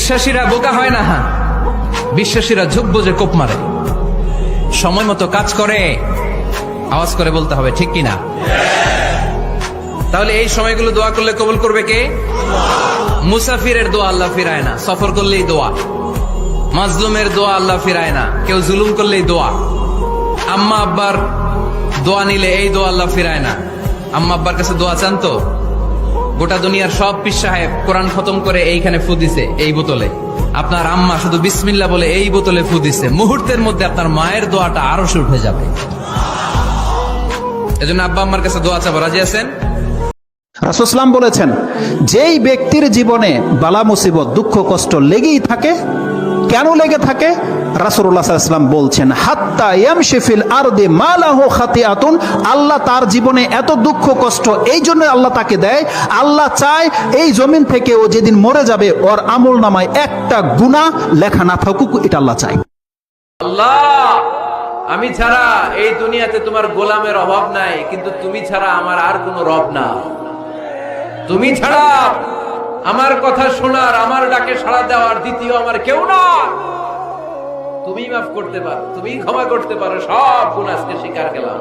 বিশ্বাসীরা বোকা হয় না, বিশ্বাসীরা ঝোঁক বুঝে কোপ মারে, সময় মতো কাজ করে। আওয়াজ করে বলতে হবে ঠিক কিনা? তাহলে এই সময়গুলো দোয়া করলে কবুল করবে কে? মুসাফিরের দোয়া আল্লাহ ফিরায় না, সফর করলেই দোয়া। মাজলুমের দোয়া আল্লাহ ফিরায় না, কেউ জুলুম করলেই দোয়া। আম্মা আব্বার দোয়া নিলে এই দোয়া আল্লাহ ফিরায় না। আম্মা আব্বার কাছে দোয়া চান তো? গোটা দুনিয়ার সব পীর সাহেব কোরআন খতম করে এইখানে ফু দিছে এই বোতলে, আপনার আম্মা শুধু বিসমিল্লাহ বলে এই বোতলে ফু দিছে, মুহূর্তের মধ্যে আপনার মায়ের দোয়াটা আরো উঠে যাবে। এজন্য আব্বা আম্মার কাছে দোয়া চাবো, রাজি আছেন? রাসূল সাল্লাল্লাহু আলাইহি ওয়াসাল্লাম বলেছেন, যেই ব্যক্তির জীবনে বালা মুসিবত দুঃখ কষ্ট লেগেই থাকে, কেন লেগে থাকে? রাসূলুল্লাহ সাল্লাল্লাহু আলাইহি ওয়াসাল্লাম বলছেন, হাত্তা ইয়ামশি ফিল আরদি মা লাহু খাতিয়াতুন, আল্লাহ তার জীবনে এত দুঃখ কষ্ট এই জন্য আল্লাহ তাকে দেয়, আল্লাহ চায় এই জমিন থেকে ও যেদিন মরে যাবে ওর আমল নামায় একটা গুনাহ লেখা না থাকুক, এটা আল্লাহ চায়। আল্লাহ, আমি ছাড়া এই দুনিয়াতে তোমার গোলামের অভাব নাই, কিন্তু তুমি ছাড়া আমার আর কোনো রব না। তুমি ছাড়া আমার কথা শোনার, আমার ডাকে সাড়া দেওয়ার দ্বিতীয় আমার কেউ না। তুমি মাফ করতে পারো, তুমি ক্ষমা করতে পারো, সব গুনাহ আজকে স্বীকার করলাম।